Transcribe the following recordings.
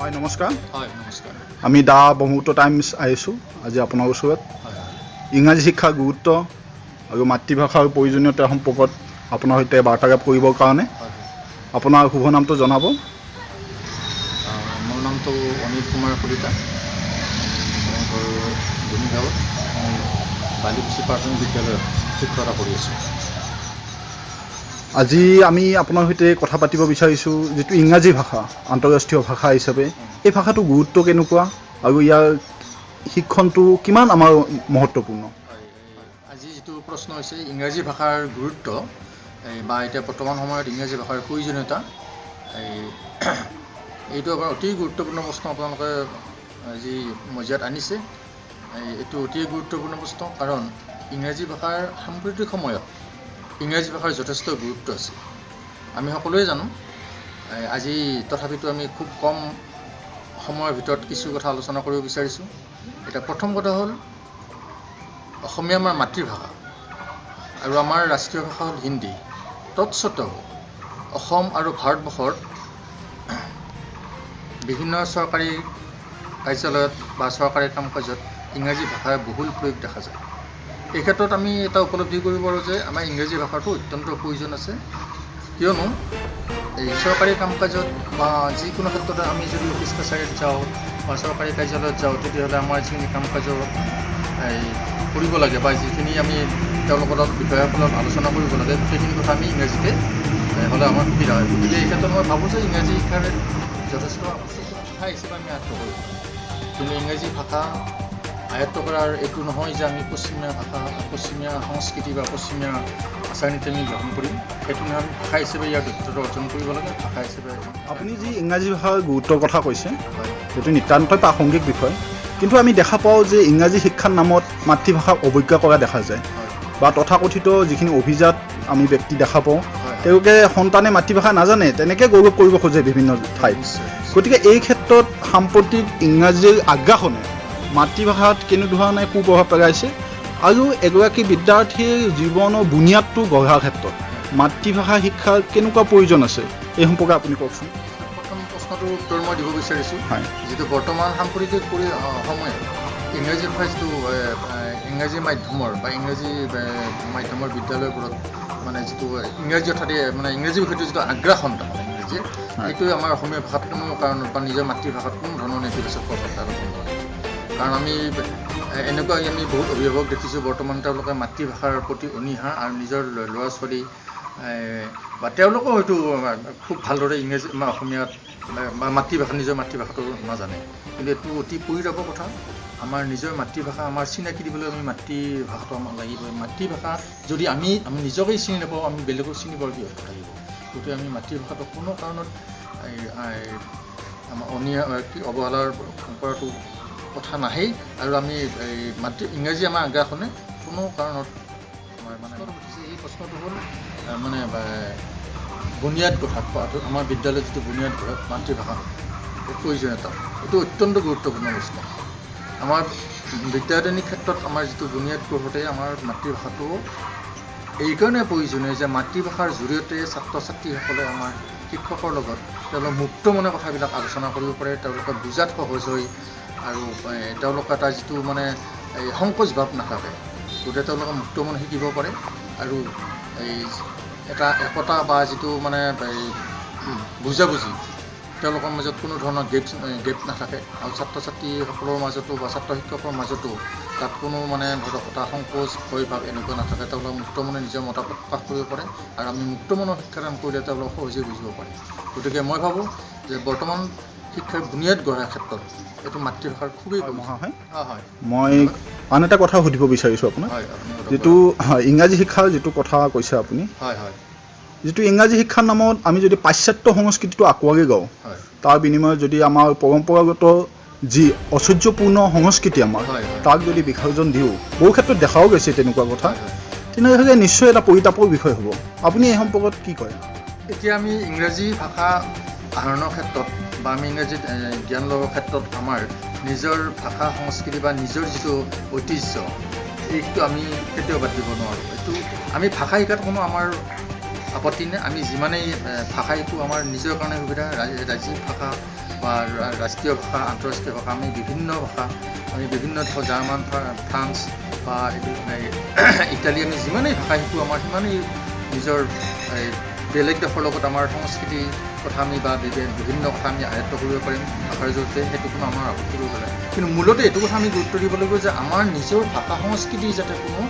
হয় নমস্কাৰ হয় নমস্কাৰ আমি দা বহুতো টাইমছ আহিছোঁ আজি আপোনাৰ ওচৰত ইংৰাজী শিক্ষাৰ গুৰুত্ব আৰু মাতৃভাষাৰ প্ৰয়োজনীয়তা সম্পৰ্কত আপোনাৰ সৈতে বাৰ্তালাপ কৰিবৰ কাৰণে আপোনাৰ শুভ নামটো জনাব মোৰ নামটো অনিল কুমাৰ কলিতা ঘৰ গুণিগাঁৱত বালিকুচি প্ৰাথমিক বিদ্যালয়ত শিক্ষকতা কৰি আছোঁ আজি আমি আপোনাৰ সৈতে কথা পাতিব বিচাৰিছোঁ যিটো ইংৰাজী ভাষা আন্তঃৰাষ্ট্ৰীয় ভাষা হিচাপে এই ভাষাটো গুৰুত্ব কেনেকুৱা আৰু ইয়াৰ শিক্ষণটো কিমান আমাৰ মহত্বপূৰ্ণ আজি যিটো প্ৰশ্ন হৈছে ইংৰাজী ভাষাৰ গুৰুত্ব বা এতিয়া বৰ্তমান সময়ত ইংৰাজী ভাষাৰ প্ৰয়োজনীয়তা এইটো আমাৰ অতি গুৰুত্বপূৰ্ণ প্ৰশ্ন আপোনালোকে আজি মজিয়াত আনিছে এইটো অতি গুৰুত্বপূৰ্ণ প্ৰশ্ন কাৰণ ইংৰাজী ভাষাৰ সাম্প্ৰতিক সময়ত ইংৰাজী ভাষাৰ যথেষ্ট গুৰুত্ব আছে আমি সকলোৱে জানো আজি তথাপিতো আমি খুব কম সময়ৰ ভিতৰত কিছু কথা আলোচনা কৰিব বিচাৰিছোঁ এটা প্ৰথম কথা হ'ল অসমীয়া আমাৰ মাতৃভাষা আৰু আমাৰ ৰাষ্ট্ৰীয় ভাষা হ'ল হিন্দী তৎসত্ত্বেও অসম আৰু ভাৰতবৰ্ষৰ বিভিন্ন চৰকাৰী কাৰ্যালয়ত বা চৰকাৰী কাম কাজত ইংৰাজী ভাষাৰ বহুল প্ৰয়োগ দেখা যায় এই ক্ষেত্ৰত আমি এটা উপলব্ধি কৰিব পাৰোঁ যে আমাৰ ইংৰাজী ভাষাটো অত্যন্ত প্ৰয়োজন আছে কিয়নো এই চৰকাৰী কাম কাজত বা যিকোনো ক্ষেত্ৰতে আমি যদি অফিচ কাছাৰীত যাওঁ বা চৰকাৰী কাৰ্যালয়ত যাওঁ তেতিয়াহ'লে আমাৰ যিখিনি কাম কাজ কৰিব লাগে বা যিখিনি আমি তেওঁলোকৰ লগত বিষয়াসকলত আলোচনা কৰিব লাগে সেইখিনি কথা আমি ইংৰাজীতে হ'লে আমাৰ সুবিধা হয় গতিকে এই ক্ষেত্ৰত মই ভাবোঁ যে ইংৰাজী শিক্ষাৰ যথেষ্ট আৱশ্যকীয় ভাষা হিচাপে আমি আয়ত্ব কৰোঁ কিন্তু ইংৰাজী ভাষা আয়ত্ব কৰাৰ এইটো নহয় যে আমি পশ্চিমীয়া ভাষা পশ্চিমীয়া সংস্কৃতি বা পশ্চিমীয়া আচাৰ নীতি আমি গ্ৰহণ কৰিম সেইটো নহয় আমি ভাষা হিচাপে ইয়াৰ দক্ষতা অৰ্জন কৰিব লাগে ভাষা হিচাপে আপুনি যি ইংৰাজী ভাষাৰ গুৰুত্বৰ কথা কৈছে সেইটো নিতান্তই প্ৰাসংগিক বিষয় কিন্তু আমি দেখা পাওঁ যে ইংৰাজী শিক্ষাৰ নামত মাতৃভাষাক অৱজ্ঞা কৰা দেখা যায় বা তথাকথিত যিখিনি অভিজাত আমি ব্যক্তি দেখা পাওঁ তেওঁলোকে সন্তানে মাতৃভাষা নাজানে তেনেকৈ গৌৰৱ কৰিব খোজে বিভিন্ন ঠাইত গতিকে এই ক্ষেত্ৰত সাম্প্ৰতিক ইংৰাজীৰ আগ্ৰাসনে মাতৃভাষাত কেনেধৰণে কুপ্ৰভাৱ পেলাইছে আৰু এগৰাকী বিদ্যাৰ্থীৰ জীৱনৰ বুনিয়াদটো গঢ়াৰ ক্ষেত্ৰত মাতৃভাষা শিক্ষাৰ কেনেকুৱা প্ৰয়োজন আছে এই সম্পৰ্কে আপুনি কওকচোন প্ৰথম প্ৰশ্নটোৰ উত্তৰ মই দিব বিচাৰিছোঁ হয় যিটো বৰ্তমান সাম্প্ৰতিক সময়ত ইংৰাজী ভাষা যিটো ইংৰাজী মাধ্যমৰ বা ইংৰাজী মাধ্যমৰ বিদ্যালয়বোৰত মানে যিটো ইংৰাজী অৰ্থাৎ মানে ইংৰাজী বিষয়টো যিটো আগ্ৰাসনতা ইংৰাজী এইটোৱে আমাৰ অসমীয়া ভাষাত কোনো কাৰণত বা নিজৰ মাতৃভাষাত কোনো ধৰণৰ নেতিবাচক প্ৰভাৱ পেলাব নোৱাৰে কাৰণ আমি এনেকুৱা আমি বহুত অভিভাৱক দেখিছোঁ বৰ্তমান তেওঁলোকে মাতৃভাষাৰ প্ৰতি অনীহা আৰু নিজৰ ল'ৰা ছোৱালী বা তেওঁলোকেও হয়তো খুব ভালদৰে ইংৰাজী বা অসমীয়াত বা মাতৃভাষা নিজৰ মাতৃভাষাটো নাজানে কিন্তু এইটো অতি পৰিতাপৰ কথা আমাৰ নিজৰ মাতৃভাষা আমাৰ চিনাকি দিবলৈ আমি মাতৃভাষাটো আমাক লাগিবই মাতৃভাষা যদি আমি নিজকেই চিনি নাপাওঁ আমি বেলেগক চিনি পাওঁ কি লাগিব গতিকে আমি মাতৃভাষাটো কোনো কাৰণত আমাৰ অৱহেলাৰ কৰাটো কথা নাহেই আৰু আমি ইংৰাজী আমাৰ আগ্ৰাসনে কোনো কাৰণত আমাৰ মানে এই প্ৰশ্নটো হ'ল মানে বুনিয়াদ গঢ়াত আমাৰ বিদ্যালয়ত যিটো বুনিয়াদ গঢ়াত মাতৃভাষা প্ৰয়োজনীয়তা এইটো অত্যন্ত গুৰুত্বপূৰ্ণ বস্তু আমাৰ বিদ্যায়তনিক ক্ষেত্ৰত আমাৰ যিটো বুনিয়াদ গঢ়োতে আমাৰ মাতৃভাষাটো এইকাৰণে প্ৰয়োজনীয় যে মাতৃভাষাৰ জৰিয়তে ছাত্ৰ ছাত্ৰীসকলে আমাৰ শিক্ষকৰ লগত তেওঁলোক মুক্ত মনে কথাবিলাক আলোচনা কৰিব পাৰে তেওঁলোকে বুজাত সহজ হয় আৰু তেওঁলোকৰ এটা যিটো মানে এই সংকোচ ভাৱ নাথাকে গতিকে তেওঁলোকে মুক্ত মনে শিকিব পাৰে আৰু এই এটা একতা বা যিটো মানে এই বুজাবুজি তেওঁলোকৰ মাজত কোনো ধৰণৰ গেপ নাথাকে আৰু ছাত্ৰ ছাত্ৰীসকলৰ মাজতো বা ছাত্ৰ শিক্ষকৰ মাজতো তাত কোনো মানে ধৰক এটা সংকোচ ভয় ভাৱ এনেকুৱা নাথাকে তেওঁলোকে মুক্তমনে নিজৰ মতামত প্ৰকাশ কৰিব পাৰে আৰু আমি মুক্তমনৰ শিক্ষাদান কৰিলে তেওঁলোকক সহজে বুজিব পাৰে গতিকে মই ভাবোঁ যে বৰ্তমান শিক্ষাৰ বুনিয়াদ গঢ়াৰ ক্ষেত্ৰত এইটো মাতৃভাষাৰ খুবেই হয় হয় মই আন এটা কথা সুধিব বিচাৰিছোঁ আপোনাক যিটো ইংৰাজী শিক্ষাৰ যিটো কথা কৈছে আপুনি হয় হয় যিটো ইংৰাজী শিক্ষাৰ নামত আমি যদি পাশ্চাত্য সংস্কৃতিটো আঁকোৱালি গাওঁ তাৰ বিনিময়ত যদি আমাৰ পৰম্পৰাগত যি ঐশ্বৰ্যপূৰ্ণ সংস্কৃতি আমাৰ তাক যদি বিসৰ্জন দিওঁ বহু ক্ষেত্ৰত দেখাও গৈছে তেনেকুৱা কথা তেনেহ'লে নিশ্চয় এটা পৰিতাপৰ বিষয় হ'ব আপুনি এই সম্পৰ্কত কি কয় এতিয়া আমি ইংৰাজী ভাষা আহৰণৰ ক্ষেত্ৰত বা আমি ইংৰাজীত জ্ঞান ল'বৰ ক্ষেত্ৰত আমাৰ নিজৰ ভাষা সংস্কৃতি বা নিজৰ যিটো ঐতিহ্য এইটো আমি কেতিয়াও বাদ দিব নোৱাৰোঁ এইটো আমি ভাষা শিকাত কোনো আমাৰ আপত্তি নাই আমি যিমানেই ভাষা শিকোঁ আমাৰ নিজৰ কাৰণে সুবিধা ৰাজ্যিক ভাষা বা ৰাষ্ট্ৰীয় ভাষা আন্তঃৰাষ্ট্ৰীয় ভাষা আমি বিভিন্ন ভাষা আমি বিভিন্ন দেশৰ জাৰ্মান ফ্ৰান্স বা ইটালী আমি যিমানেই ভাষা শিকোঁ আমাৰ সিমানেই নিজৰ বেলেগ দেশৰ লগত আমাৰ সংস্কৃতিৰ কথা আমি বা বিভিন্ন কথা আমি আয়ত্ব কৰিব পাৰিম ভাষাৰ জৰিয়তে সেইটো কোনো আমাৰ আপত্তি কৰিব পাৰে কিন্তু মূলতে এইটো কথা আমি গুৰুত্ব দিব লাগিব যে আমাৰ নিজৰ ভাষা সংস্কৃতিৰ যাতে কোনো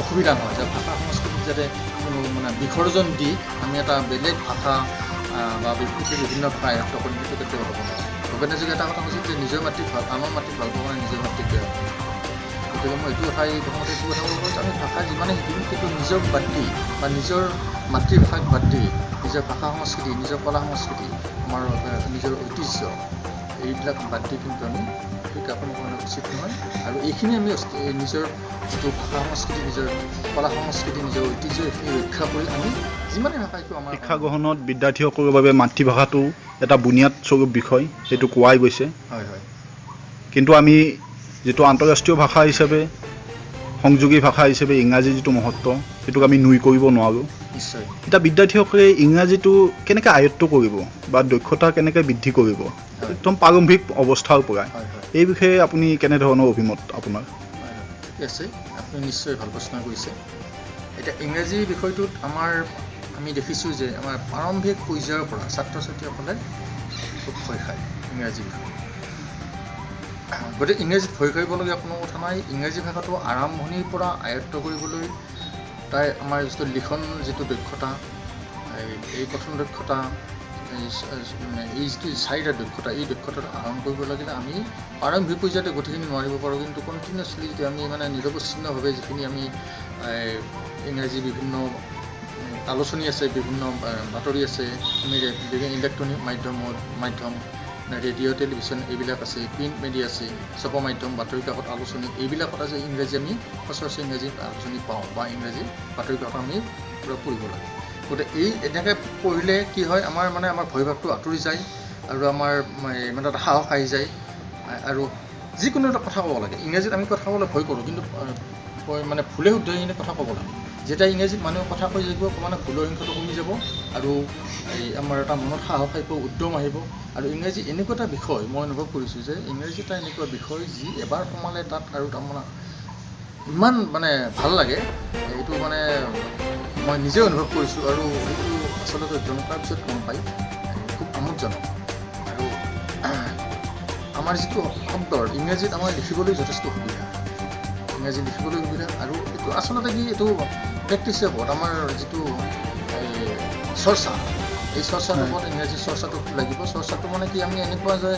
অসুবিধা নহয় যে ভাষা সংস্কৃতিত যাতে কোনো মানে বিসৰ্জন দি আমি এটা বেলেগ ভাষা বা বিভিন্ন ভাষা আয়ত্ব কৰিম সেইটো কেতিয়াও হ'ব নোৱাৰে ভূপেন হাজৰিকাই এটা কথা কৈছিল যে নিজৰ মাতৃক ভাল আনৰ মাতৃক ভাল পাব নিজৰ মাতৃক বেয়া গতিকে মই এইটো কথা প্ৰথমতে এইটো কথা ক'ব যে আমি ভাষা যিমানে শিকিম কিন্তু নিজৰ বাদ দি বা নিজৰ মাতৃভাষাক বাদ দি নিজৰ ভাষা সংস্কৃতি নিজৰ কলা সংস্কৃতি আমাৰ নিজৰ ঐতিহ্য এইবিলাক বাদ দি কিন্তু আমি বিজ্ঞাপন কৰা উচিত নহয় আৰু এইখিনি আমি নিজৰ যিটো ভাষা সংস্কৃতি নিজৰ কলা সংস্কৃতি নিজৰ ঐতিহ্য এইখিনি ৰক্ষা কৰি আমি যিমানে ভাষা শিকোঁ আমাৰ শিক্ষা গ্ৰহণত বিদ্যাৰ্থীসকলৰ বাবে মাতৃভাষাটো এটা বুনিয়াদ স্বৰূপ বিষয় সেইটো কোৱাই গৈছে হয় হয় কিন্তু আমি যিটো আন্তঃৰাষ্ট্ৰীয় ভাষা হিচাপে সংযোগী ভাষা হিচাপে ইংৰাজী যিটো মহত্ব সেইটোক আমি নুই কৰিব নোৱাৰোঁ নিশ্চয় এতিয়া বিদ্যাৰ্থীসকলে ইংৰাজীটো কেনেকৈ আয়ত্ব কৰিব বা দক্ষতা কেনেকৈ বৃদ্ধি কৰিব একদম প্ৰাৰম্ভিক অৱস্থাৰ পৰাই এই বিষয়ে আপুনি কেনেধৰণৰ অভিমত আপোনাৰ ঠিক আছে আপুনি নিশ্চয় ভাল প্ৰশ্ন কৰিছে এতিয়া ইংৰাজী বিষয়টোত আমি দেখিছোঁ যে আমাৰ প্ৰাৰম্ভিক পৰ্যায়ৰ পৰা ছাত্ৰ ছাত্ৰীসকলে খুব ভয় খায় ইংৰাজী বিষয় গতিকে ইংৰাজীত ভয় কৰিবলগীয়া কোনো কথা নাই ইংৰাজী ভাষাটো আৰম্ভণিৰ পৰা আয়ত্ব কৰিবলৈ তাই আমাৰ যিটো লিখন যিটো দক্ষতা এই কথন দক্ষতা এই যিটো চাৰিটা দক্ষতা এই দক্ষতাটো আহৰণ কৰিব লাগিলে আমি প্ৰাৰম্ভিক পৰ্যায়তে গোটেইখিনি নোৱাৰিব পাৰোঁ কিন্তু কণ্টিনিউছলি যদি আমি মানে নিৰৱচ্ছিন্নভাৱে যিখিনি আমি ইংৰাজী বিভিন্ন আলোচনী আছে বিভিন্ন বাতৰি আছে আমি ইলেক্ট্ৰনিক মাধ্যম ৰেডিঅ' টেলিভিশ্যন এইবিলাক আছে প্ৰিণ্ট মিডিয়া আছে ছপা মাধ্যম বাতৰি কাকত আলোচনী এইবিলাকত আছে ইংৰাজী আমি সচৰাচৰ ইংৰাজী আলোচনী পাওঁ বা ইংৰাজী বাতৰি কাকত আমি পূৰা পঢ়িব লাগে গতিকে এনেকৈ পঢ়িলে কি হয় আমাৰ ভয়ভাৱটো আঁতৰি যায় আৰু আমাৰ মানে এটা সাহস আহি যায় আৰু যিকোনো এটা কথা ক'ব লাগে ইংৰাজীত আমি কথা ক'বলৈ ভয় কৰোঁ কিন্তু মানে ভুলে শুদ্ধই কিনে কথা ক'ব লাগে যেতিয়া ইংৰাজীত মানুহে কথা কৈ যাব মানে ভুলৰ সংখ্যাটো কমি যাব আৰু আমাৰ এটা মনত সাহস আহিব উদ্যম আহিব আৰু ইংৰাজী এনেকুৱা এটা বিষয় মই অনুভৱ কৰিছোঁ যে ইংৰাজী এটা এনেকুৱা বিষয় যি এবাৰ সোমালে তাত আৰু তাৰমানে ইমান মানে ভাল লাগে এইটো মানে মই নিজে অনুভৱ কৰিছোঁ আৰু সেইটো আচলতে অধ্যয়ন কৰাৰ পিছত গম পাই খুব আমোদজনক আৰু আমাৰ যিটো শব্দৰ ইংৰাজীত আমাৰ লিখিবলৈ যথেষ্ট সুবিধা ইংৰাজী লিখিবলৈ সুবিধা আৰু এইটো আচলতে কি এইটো প্ৰেক্টিছে হ'ব আমাৰ যিটো চৰ্চা এই চৰ্চাটোৰ ওপৰত ইংৰাজী চৰ্চাটো লাগিব চৰ্চাটো মানে কি আমি এনেকুৱা যে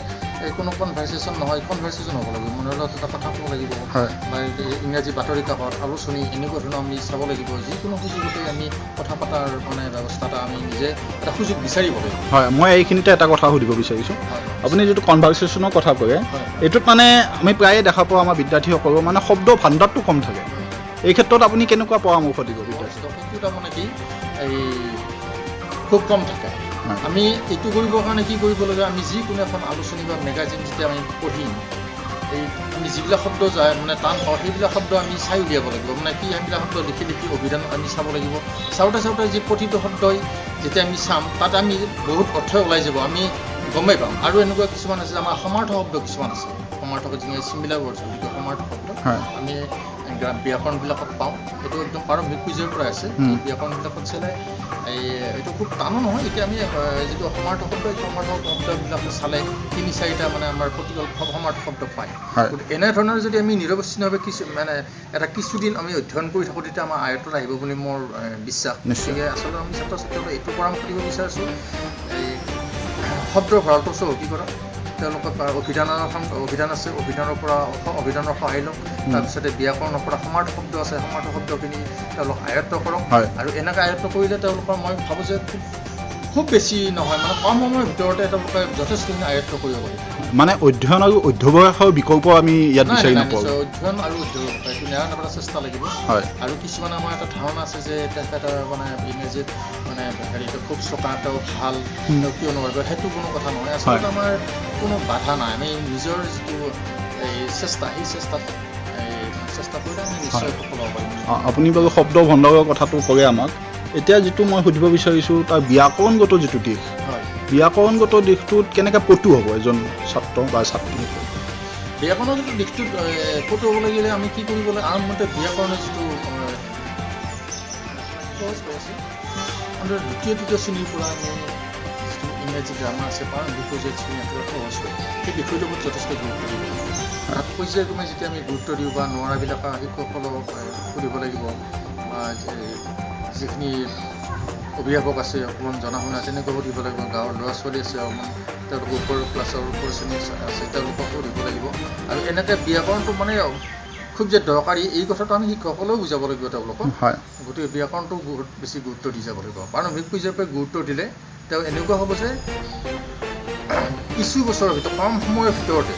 কোনো কনভাৰ্চেশ্যন নহয় কনভাৰ্চেশ্যন হ'ব লাগিব মনৰ লগত এটা কথা ক'ব লাগিব বা ইংৰাজী বাতৰি কাকত আলোচনী এনেকুৱা ধৰণৰ আমি চাব লাগিব যিকোনো সুযোগতে আমি কথা পতাৰ মানে ব্যৱস্থা এটা আমি নিজে এটা সুযোগ বিচাৰিব লাগিব হয় মই এইখিনিতে এটা কথা সুধিব বিচাৰিছোঁ আপুনি যিটো কনভাৰ্চেশ্যনৰ কথা কয় এইটোত মানে আমি প্ৰায়ে দেখা পাওঁ আমাৰ বিদ্যাৰ্থীসকলৰ মানে শব্দ ভাণ্ডাৰটো কম থাকে এই ক্ষেত্ৰত আপুনি কেনেকুৱা পৰামৰ্শ দিব বিদ্যাৰ্থী সেইটো তাৰমানে কি এই খুব কম থাকে আমি এইটো কৰিবৰ কাৰণে কি কৰিব লাগে আমি যিকোনো এখন আলোচনী বা মেগাজিন যেতিয়া আমি পঢ়িম আমি যিবিলাক শব্দ যায় মানে টান পাওঁ সেইবিলাক শব্দ আমি চাই উলিয়াব লাগিব মানে কি সেইবিলাক শব্দ লিখি অভিধান আমি চাব লাগিব চাওঁতে যি প্ৰতিটো শব্দই যেতিয়া আমি চাম তাত আমি বহুত অৰ্থ ওলাই যাব আমি গমেই পাম আৰু এনেকুৱা কিছুমান আছে আমাৰ সমাৰ্থ শব্দ কিছুমান আছে সমাৰ্থক যিখিনি চিমিলাৰ ৱৰ্ডছ যিটো সমাৰ্থ শব্দ আমি ব্যাকৰণবিলাকত পাওঁ এইটো একদম প্ৰাৰম্ভিক পৰ্যায়ৰ পৰা আছে এই ব্যাকৰণবিলাকত চালে এইটো খুব টানো নহয় এতিয়া আমি যিটো সমাৰ্থ শব্দ এই সমাৰ্থ শব্দবিলাক চালে ৩-৪টা মানে আমাৰ প্ৰতিকল সমাৰ্থ শব্দ পায় গতিকে এনেধৰণৰ যদি আমি নিৰৱচ্ছিন্নভাৱে কিছুদিন আমি অধ্যয়ন কৰি থাকোঁ তেতিয়া আমাৰ আয়ত্তত আহিব বুলি মোৰ বিশ্বাস গতিকে আচলতে আমি ছাত্ৰ ছাত্ৰীসকলে এইটো পৰামৰ্শ দিব বিচাৰিছোঁ এই শব্দৰ ভঁৰালটো চহকী কৰক তেওঁলোকৰ অভিধান আছে অভিধানৰ সহায় লওক তাৰপিছতে ব্যাকৰণৰ পৰা সমাৰ্থ শব্দ আছে সমাৰ্থ শব্দখিনি তেওঁলোক আয়ত্ব কৰক আৰু এনেকৈ আয়ত্ব কৰিলে তেওঁলোকৰ মই ভাবোঁ যে খুব বেছি নহয় মানে কম সময়ৰ ভিতৰতে তেওঁলোকে যথেষ্টখিনি আয়ত্ব কৰিব পাৰিব মানে অধ্যয়ন আৰু অধ্যৱসায়ৰ বিকল্প আমি ইয়াত বিচাৰি নাপাওঁ অধ্যয়ন আৰু অধ্যৱসায় এইটো নিৰানব্বৈ চেষ্টা লাগিব আৰু কিছুমান আমাৰ এটা ধাৰণা আছে যে তেখেতৰ মানে ইংৰাজীত মানে হেৰিটো খুব চোকা তেওঁ ভাল কিয় নোৱাৰিব সেইটো কোনো কথা নহয় আচলতে আমাৰ কোনো বাধা নাই আমি নিজৰ যিটো এই চেষ্টা সেই চেষ্টা কৰিলে আমি নিশ্চয় সফল হ'ব পাৰিম আপুনি বাৰু শব্দ ভণ্ডাৰৰ কথাটো ক'লে আমাক এতিয়া যিটো মই সুধিব বিচাৰিছোঁ তাৰ ব্যাকৰণগত যিটো দিশ ব্যাকৰণগত দিশটোত কেনেকৈ পটু হ'ব এজন ছাত্ৰ বা ছাত্ৰী? ব্যাকৰণৰ যিটো দিশটোত পটু হ'ব লাগিলে আমি কি কৰিব লাগে? আৰম্ভতে ব্যাকৰণৰ যিটো সহজ হৈ আছে, আমাৰ দ্বিতীয় তৃতীয় শ্ৰেণীৰ পৰা আমি যিটো ইংৰাজী গ্ৰামাৰ আছে প্ৰাৰম্ভিক পৰ্যায়ত শ্ৰেণী একেবাৰে সহজ হয়, সেই বিষয়টোৰ ওপৰত যথেষ্ট গুৰুত্ব দিব লাগিব। তাত পৰ্যায়ক্ৰমে যেতিয়া আমি গুৰুত্ব দিওঁ বা নোৱাৰাবিলাক শিক্ষকসকলক সুধিব লাগিব, বা যিখিনি অভিভাৱক আছে অকণমান জনা শুনা তেনেকুৱাও দিব লাগিব, গাঁৱৰ ল'ৰা ছোৱালী আছে অকণমান তেওঁলোকৰ ওপৰ ক্লাছৰ ওপৰ শ্ৰেণী আছে তেওঁলোককো দিব লাগিব। আৰু এনেকৈ ব্যাকৰণটো মানে খুব যে দৰকাৰী এই কথাটো আমি শিক্ষকসকলেও বুজাব লাগিব তেওঁলোকক। গতিকে ব্যাকৰণটো বহুত বেছি গুৰুত্ব দি যাব লাগিব। প্ৰাৰম্ভিক পৰ্যায়ৰ পৰা গুৰুত্ব দিলে তেওঁ এনেকুৱা হ'ব যে কিছু বছৰৰ ভিতৰত কম সময়ৰ ভিতৰতে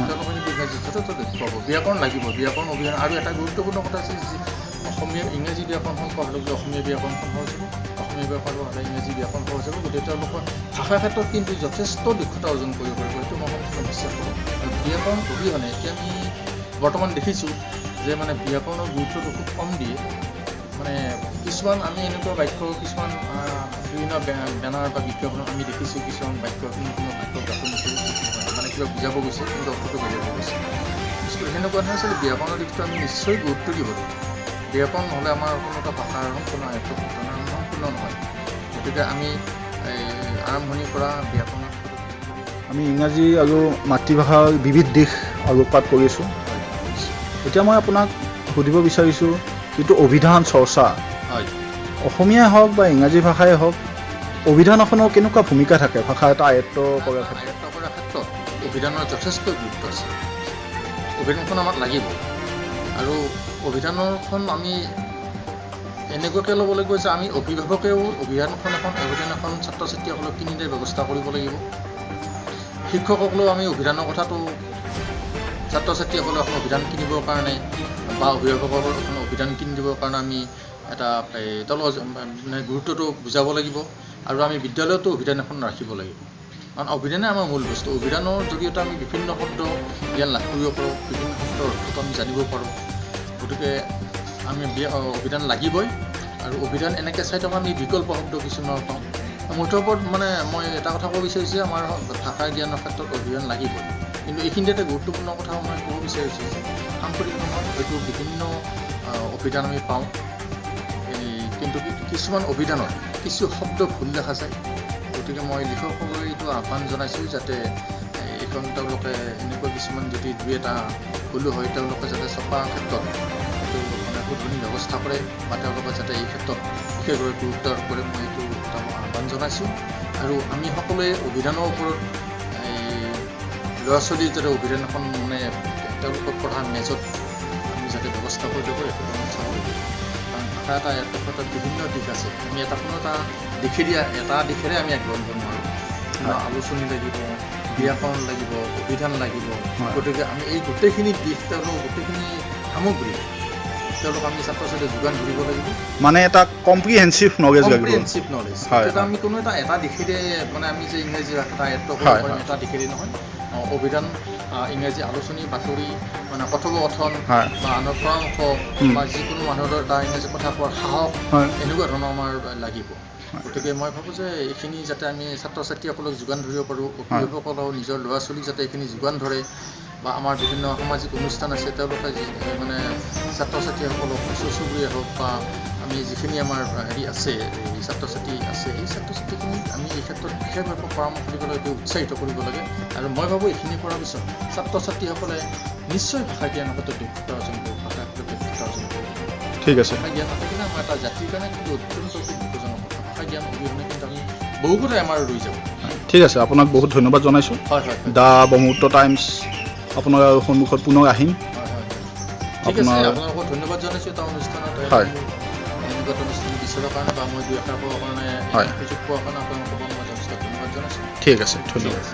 তেওঁলোকে ইংৰাজী যথেষ্ট দেখুৱাব। ব্যাকৰণ লাগিব, ব্যাকৰণ অভিধান। আৰু এটা গুৰুত্বপূৰ্ণ কথা আছে যে অসমীয়া ইংৰাজী ব্যাকৰণখন পঢ়াৰ লগে অসমীয়া ব্যাকৰণখন সহজ হ'ব, অসমীয়া ব্যাকৰণ হ'লে ইংৰাজী ব্যাকৰণ সহজ হ'ব। গতিকে তেওঁলোকৰ ভাষাৰ ক্ষেত্ৰত কিন্তু যথেষ্ট দক্ষতা অৰ্জন কৰিব পাৰিব, সেইটো মই সম্পূৰ্ণ বিশ্বাস কৰোঁ। আৰু ব্যাকৰণ অবিহনে এতিয়া আমি বৰ্তমান দেখিছোঁ যে মানে ব্যাকৰণৰ গুৰুত্বটো খুব কম দিয়ে। মানে কিছুমান আমি এনেকুৱা বাক্য কিছুমান বিভিন্ন বেনাৰ বা বিজ্ঞাপনত আমি দেখিছোঁ কিছুমান বাক্য কোনো বাক্য গাঁথনি মানে কিবা বুজাব গৈছে কিন্তু অৰ্থটো বেলেগ হৈ গৈছে। সেনেকুৱা ধৰণে আচলতে ব্যাকৰণৰ দিশটো আমি নিশ্চয় গুৰুত্ব দিব লাগিব। ব্যাকৰণ নহ'লে আমাৰ কোনো এটা ভাষাৰ সম্পূৰ্ণ আয়ত্ত সম্পূৰ্ণ নহয়। গতিকে আমি আৰম্ভণিৰ পৰা ব্যাকৰণৰ আমি ইংৰাজী আৰু মাতৃভাষাৰ বিবিধ দিশ আলোকপাত কৰিছোঁ। এতিয়া মই আপোনাক সুধিব বিচাৰিছোঁ, যিটো অভিধান চৰ্চা, অসমীয়াই হওক বা ইংৰাজী ভাষাই হওক, অভিধান এখনৰ কেনেকুৱা ভূমিকা থাকে ভাষা এটা আয়ত্ত কৰাৰ ক্ষেত্ৰত? অভিধানৰ যথেষ্ট গুৰুত্ব আছে। অভিধানখন আমাক লাগিব। আৰু অভিধানখন আমি এনেকুৱাকৈ ল'ব লাগিব যে আমি অভিভাৱকেও অভিধান এখন ছাত্ৰ ছাত্ৰীসকলক কিনি দিয়াৰ ব্যৱস্থা কৰিব লাগিব। শিক্ষকসকলেও আমি অভিধানৰ কথাটো ছাত্ৰ ছাত্ৰীসকলক এখন অভিধান কিনিবৰ কাৰণে বা অভিভাৱকসকলক এখন অভিধান কিনি দিবৰ কাৰণে আমি এটা তেওঁলোকৰ মানে গুৰুত্বটো বুজাব লাগিব। আৰু আমি বিদ্যালয়তো অভিধান এখন ৰাখিব লাগিব, কাৰণ অভিধানে আমাৰ মূল বস্তু। অভিধানৰ জৰিয়তে আমি বিভিন্ন শব্দ জ্ঞান লাভ কৰিব পাৰোঁ, বিভিন্ন শব্দৰ অৰ্থটো আমি জানিব পাৰোঁ। গতিকে আমি অভিধান লাগিবই। আৰু অভিধান এনেকৈ চাই থকা আমি বিকল্প শব্দ কিছুমান পাওঁ। মুঠৰ ওপৰত মানে মই এটা কথা ক'ব বিচাৰিছোঁ যে আমাৰ ভাষা জ্ঞানৰ ক্ষেত্ৰত অভিধান লাগিবই। কিন্তু এইখিনিতে এটা গুৰুত্বপূৰ্ণ কথা মই ক'ব বিচাৰিছোঁ যে সাম্প্ৰতিক সময়ত হয়তো বিভিন্ন অভিধান আমি পাওঁ, কিন্তু কিছুমান অভিধানত কিছু শব্দ ভুল দেখা যায়। গতিকে মই লিখকসকলক এইটো আহ্বান জনাইছোঁ যাতে এইখন তেওঁলোকে এনেকুৱা কিছুমান যদি দুই এটা ভুলো হয় তেওঁলোকে যাতে ছপা ক্ষেত্ৰত মানে শুধৰণি ব্যৱস্থা কৰে বা তেওঁলোকে যাতে এই ক্ষেত্ৰত বিশেষভাৱে গুৰুত্ব আৰোপ কৰে, মই এইটো এটা আহ্বান জনাইছোঁ। আৰু আমি সকলোৱে অভিধানৰ ওপৰত ল'ৰা ছোৱালীৰ যাতে অভিধান এখন মানে তেওঁলোকৰ পঢ়া মেজত আমি যাতে ব্যৱস্থা কৰি দিব এইটো আমি চাব লাগিব। কাৰণ ভাষা এটা ক্ষেত্ৰত বিভিন্ন দিশ আছে। আমি কোনো এটা দিশেৰে আমি আগবাঢ়িব নোৱাৰোঁ। আলোচনী লাগিব, ব্যাকৰণ লাগিব, অভিধান লাগিব। গতিকে আমি এই গোটেইখিনি দিশ তেওঁলোকৰ গোটেইখিনি সামগ্ৰী তেওঁলোক আমি ছাত্ৰ ছাত্ৰীক যোগান ধৰিব লাগিব। মানে এটা কম্প্ৰিহেনচিভ নলেজ লাগিব। তেতিয়া আমি কোনো এটা দিশেৰে মানে আমি যে ইংৰাজী ভাষা আয়ত্ত কৰিব পাৰিম এটা দিশেৰে নহয়। অভিধান, ইংৰাজী আলোচনী, বাতৰি, মানে কথোপকথন বা আনৰ পৰামৰ্শ বা যিকোনো মানুহৰ এটা ইংৰাজী কথা কোৱাৰ সাহস এনেকুৱা ধৰণৰ আমাৰ লাগিব। গতিকে মই ভাবোঁ যে এইখিনি যাতে আমি ছাত্ৰ ছাত্ৰীসকলক যোগান ধৰিব পাৰোঁ, অভিভাৱকসকলেও নিজৰ ল'ৰা ছোৱালীক যাতে এইখিনি যোগান ধৰে, বা আমাৰ বিভিন্ন সামাজিক অনুষ্ঠান আছে তেওঁলোকে মানে ছাত্ৰ ছাত্ৰীসকলক ওচৰ চুবুৰীয়া হওক বা আমি যিখিনি আমাৰ আছে এই ছাত্ৰ ছাত্ৰী আছে সেই ছাত্ৰ ছাত্ৰীখিনিক আমি এই ক্ষেত্ৰত বিশেষভাৱে পৰামৰ্শ দিবলৈ উৎসাহিত কৰিব লাগে। আৰু মই ভাবোঁ এইখিনি কৰাৰ পিছত ছাত্ৰ ছাত্ৰীসকলে নিশ্চয় ভাষা জ্ঞানৰ ক্ষেত্ৰত দক্ষতা অৰ্জন কৰিব, ভাষাৰ ক্ষেত্ৰত দক্ষতা অৰ্জন কৰিব। ঠিক আছে। ভাষা জ্ঞান নাথাকিলে আমাৰ এটা জাতিৰ কাৰণে কিন্তু অত্যন্ত দুখজনক কথা। ভাষা জ্ঞান অবিহনে কিন্তু আমি বহু কথাই আমাৰ ৰৈ যাব। ঠিক আছে, আপোনাক বহুত ধন্যবাদ জনাইছোঁ। দ্য ব্ৰহ্মপুত্ৰ টাইমছ আপোনাৰ সন্মুখত পুনৰ আহিম। ঠিক আছে, আপোনালোকক ধন্যবাদ জনাইছোঁ এটা অনুষ্ঠানত এনেকুৱা এটা অনুষ্ঠান বিচৰাৰ কাৰণে বা মই দুই এষাৰ কোৱাৰ কাৰণে সুযোগ পোৱাৰ কাৰণে আপোনালোকক মই যথেষ্ট ধন্যবাদ জনাইছোঁ। ঠিক আছে, ধন্যবাদ।